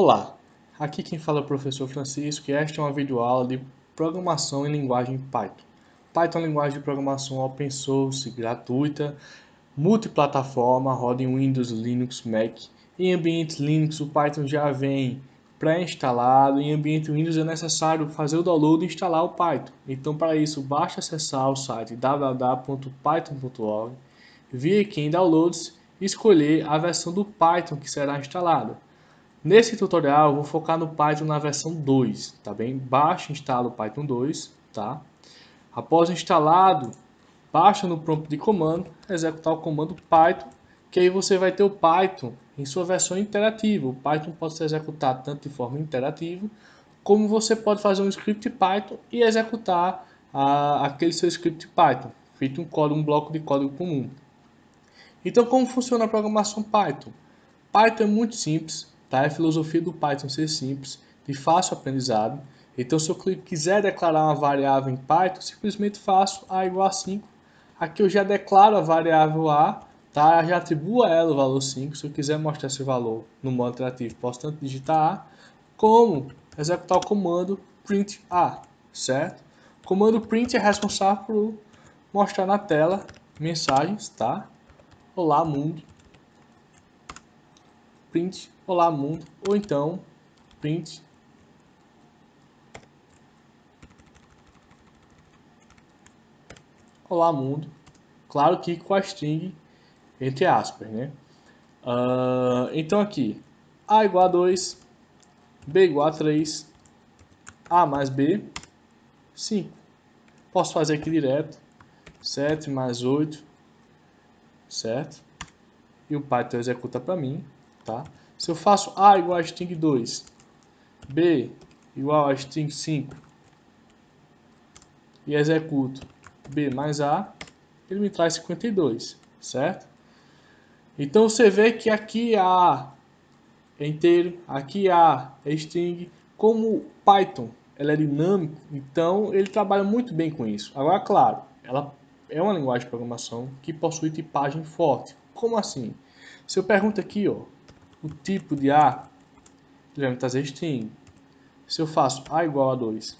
Olá, aqui quem fala é o professor Francisco e esta é uma videoaula de programação em linguagem Python. Python é uma linguagem de programação open source, gratuita, multiplataforma, roda em Windows, Linux, Mac. Em ambiente Linux o Python já vem pré-instalado, em ambiente Windows é necessário fazer o download e instalar o Python. Então para isso basta acessar o site www.python.org, vir aqui em Downloads e escolher a versão do Python que será instalada. Nesse tutorial eu vou focar no Python na versão 2, tá bem? Baixa e instala o Python 2, tá? Após instalado, baixa no prompt de comando, executar o comando Python, que aí você vai ter o Python em sua versão interativa. O Python pode ser executado tanto de forma interativa, como você pode fazer um script Python e executar aquele seu script Python, feito um bloco de código comum. Então, como funciona a programação Python? Python é muito simples, tá? É a filosofia do Python ser simples, de fácil aprendizado. Então, se eu quiser declarar uma variável em Python, simplesmente faço a igual a 5. Aqui eu já declaro a variável a, tá? Já atribuo a ela o valor 5. Se eu quiser mostrar esse valor no modo interativo, posso tanto digitar a, como executar o comando print a, certo? O comando print é responsável por mostrar na tela mensagens, tá? Olá mundo, print olá mundo, ou então print olá mundo, claro que com a string entre aspas, né? Então aqui, a igual a 2, b igual a 3, a mais b, 5. Posso fazer aqui direto, 7 mais 8, certo? E o Python executa para mim, tá? Se eu faço a igual a string 2, b igual a string 5 e executo b mais a, ele me traz 52, certo? Então você vê que aqui A é inteiro, aqui A é string. Como Python ela é dinâmico, então ele trabalha muito bem com isso. Agora, claro, ela é uma linguagem de programação que possui tipagem forte. Como assim? Se eu pergunto aqui, ó, o tipo de A, ele vai me trazer string. Se eu faço A igual a 2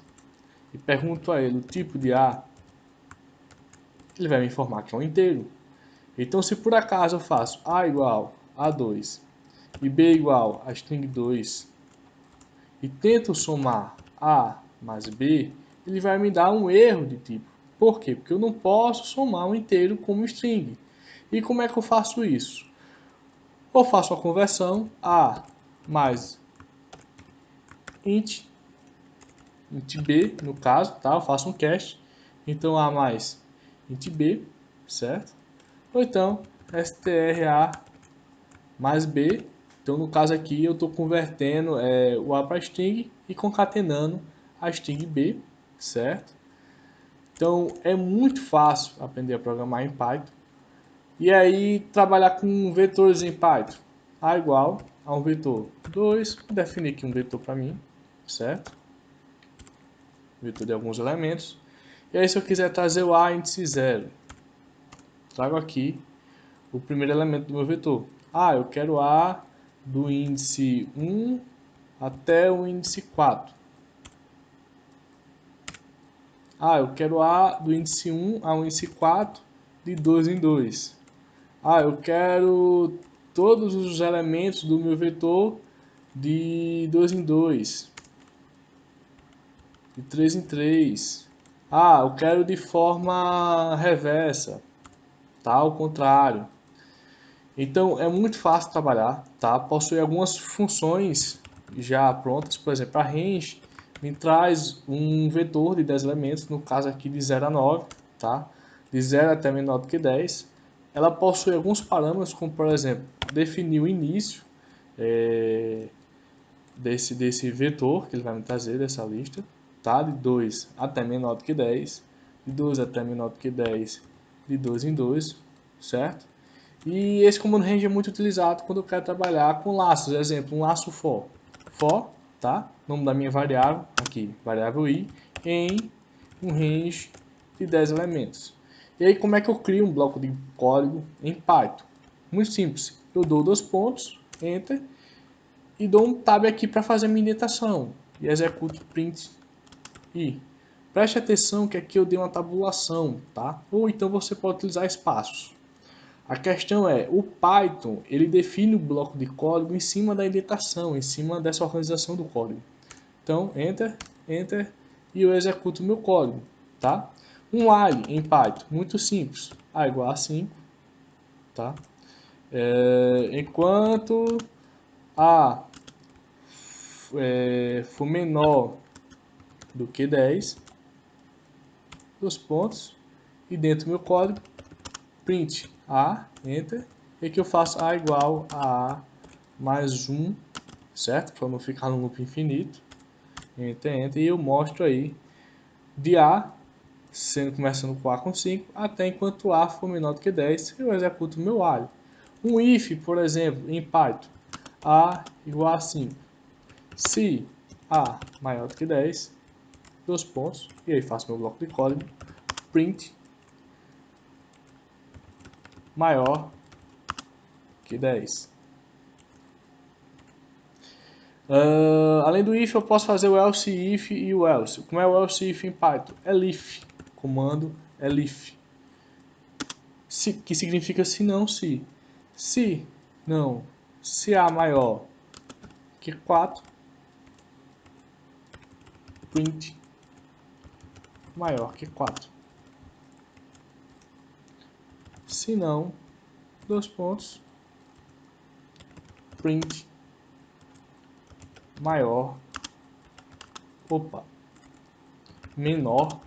e pergunto a ele o tipo de A, ele vai me informar que é um inteiro. Então, se por acaso eu faço A igual a 2 e b igual a string 2 e tento somar a mais b, ele vai me dar um erro de tipo. Por quê? Porque eu não posso somar um inteiro como string. E como é que eu faço isso? Eu faço a conversão a mais int b, no caso, tá? Eu faço um cast. Então a mais int b, certo? Ou então STRA mais b. Então, no caso aqui, eu estou convertendo o A para string e concatenando a string b, certo? Então, é muito fácil aprender a programar em Python. E aí, trabalhar com vetores em Python. A igual a um vetor 2, vou definir aqui um vetor para mim, certo? Vetor de alguns elementos. E aí, se eu quiser trazer o A índice 0, trago aqui o primeiro elemento do meu vetor. Eu quero A do índice 1 até o índice 4. Eu quero A do índice 1 ao índice 4 de 2 em 2. Eu quero todos os elementos do meu vetor de 2 em 2, de 3 em 3. Eu quero de forma reversa, tá? Ao contrário. Então é muito fácil trabalhar, tá? Possui algumas funções já prontas, por exemplo, a range me traz um vetor de 10 elementos, no caso aqui de 0 a 9, tá? De 0 até menor do que 10. Ela possui alguns parâmetros, como por exemplo, definir o início desse vetor que ele vai me trazer dessa lista, tá? De 2 até menor do que 10, de 2 até menor do que 10, de 2 em 2, certo? E esse comando range é muito utilizado quando eu quero trabalhar com laços. Exemplo, um laço for. For, tá? Nome da minha variável, aqui, variável i, em um range de 10 elementos. E aí, como é que eu crio um bloco de código em Python? Muito simples. Eu dou 2 pontos, enter, e dou um tab aqui para fazer a minha indentação e executo print i. Preste atenção que aqui eu dei uma tabulação, tá? Ou então você pode utilizar espaços. A questão é, o Python, ele define o bloco de código em cima da indentação, em cima dessa organização do código. Então, Enter, Enter, e eu executo o meu código, tá? Um while em Python, muito simples. A igual a 5, tá? Enquanto A for menor do que 10, dos pontos, e dentro do meu código, print A, Enter, e aqui eu faço A igual a mais 1, certo? Para não ficar no loop infinito. Enter, Enter, e eu mostro aí de A, sendo começando com A com 5, até enquanto A for menor do que 10, eu executo o meu while. Um if, por exemplo, em Python, A igual a 5. Se A maior do que 10, dois pontos, e aí faço meu bloco de código, print maior que 10. Além do if, eu posso fazer o else if e o else. Como é o else if em Python? Elif, comando elif, que significa se não, se. Se não, se A maior que 4, print maior que 4. Se não, dois pontos, print maior, menor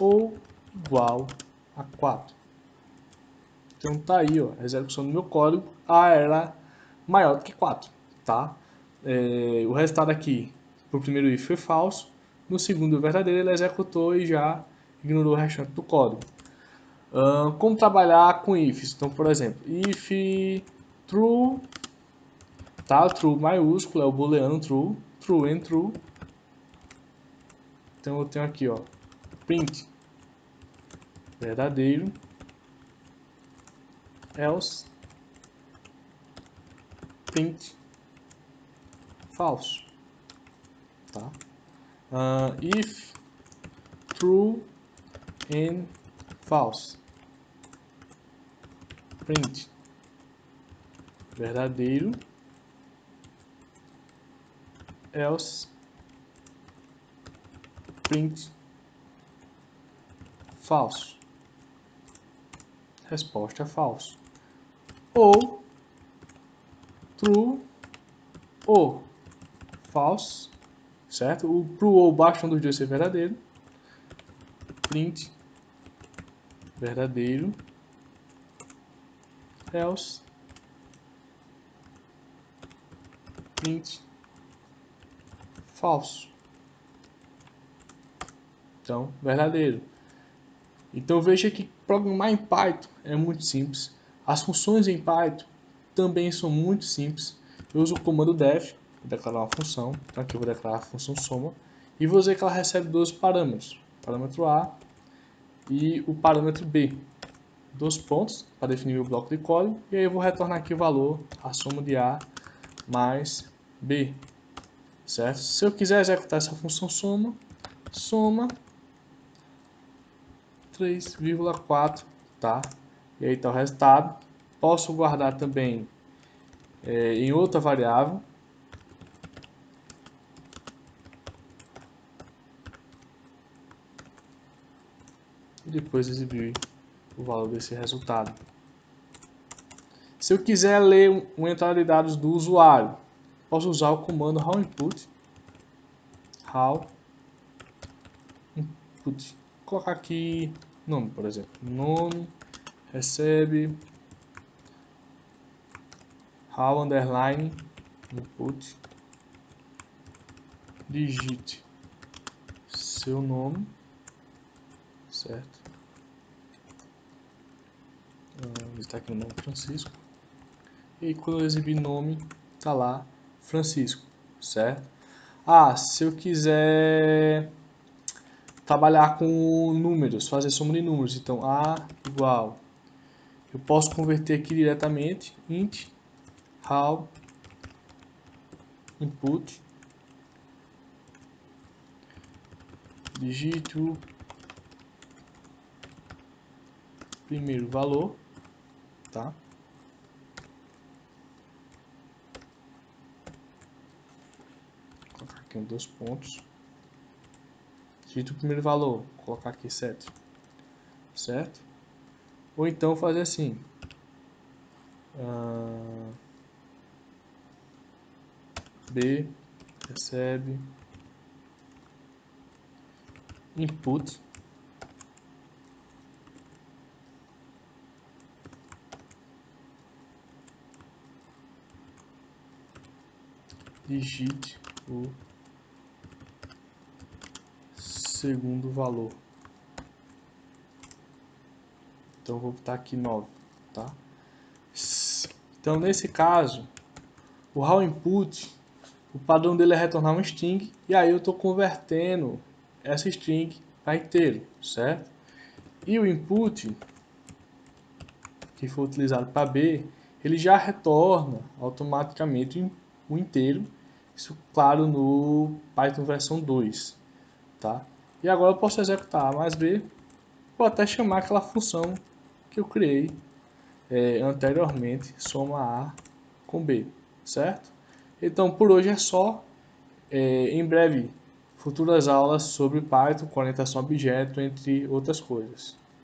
ou igual a 4. Então tá aí, ó, a execução do meu código. A era maior do que 4, tá? O resultado aqui, pro primeiro if foi falso, no segundo verdadeiro, ele executou e já ignorou o restante do código. Como trabalhar com ifs? Então, por exemplo, if true, tá? True maiúsculo é o booleano true, true and true. Então eu tenho aqui, ó, print verdadeiro, else, print falso, tá? If true and false, print verdadeiro, else, print falso. Resposta é falso. Ou true ou false, certo? O true ou basta um dos dois ser verdadeiro. Print verdadeiro, else, print falso. Então, verdadeiro. Então veja que programar em Python é muito simples. As funções em Python também são muito simples. Eu uso o comando def para declarar uma função. Então aqui eu vou declarar a função soma. E vou dizer que ela recebe dois parâmetros. O parâmetro A e o parâmetro B. Dois pontos para definir o bloco de código. E aí eu vou retornar aqui o valor, a soma de A mais B. Certo? Se eu quiser executar essa função soma, soma 3,4, tá? E aí está o resultado. Posso guardar também em outra variável. E depois exibir o valor desse resultado. Se eu quiser ler uma entrada de dados do usuário, posso usar o comando how input. Vou colocar aqui nome, por exemplo. Nome recebe how underline input, digite seu nome, certo? Está aqui o nome Francisco. E quando eu exibir nome, tá lá Francisco, certo? Se eu quiser trabalhar com números, fazer soma de números, então A igual, eu posso converter aqui diretamente int how input, digito o primeiro valor, tá? Vou colocar aqui dois pontos. Digito o primeiro valor, vou colocar aqui 7, certo? Ou então fazer assim, B recebe input digite o segundo valor. Então vou botar aqui 9, tá? Então nesse caso, o raw input, o padrão dele é retornar um string, e aí eu estou convertendo essa string para inteiro, certo? E o input que for utilizado para B, ele já retorna automaticamente o inteiro, isso claro no Python versão 2, tá? E agora eu posso executar A mais B, ou até chamar aquela função que eu criei anteriormente, soma A com B, certo? Então por hoje é só. Em breve, futuras aulas sobre Python com orientação a objeto, entre outras coisas.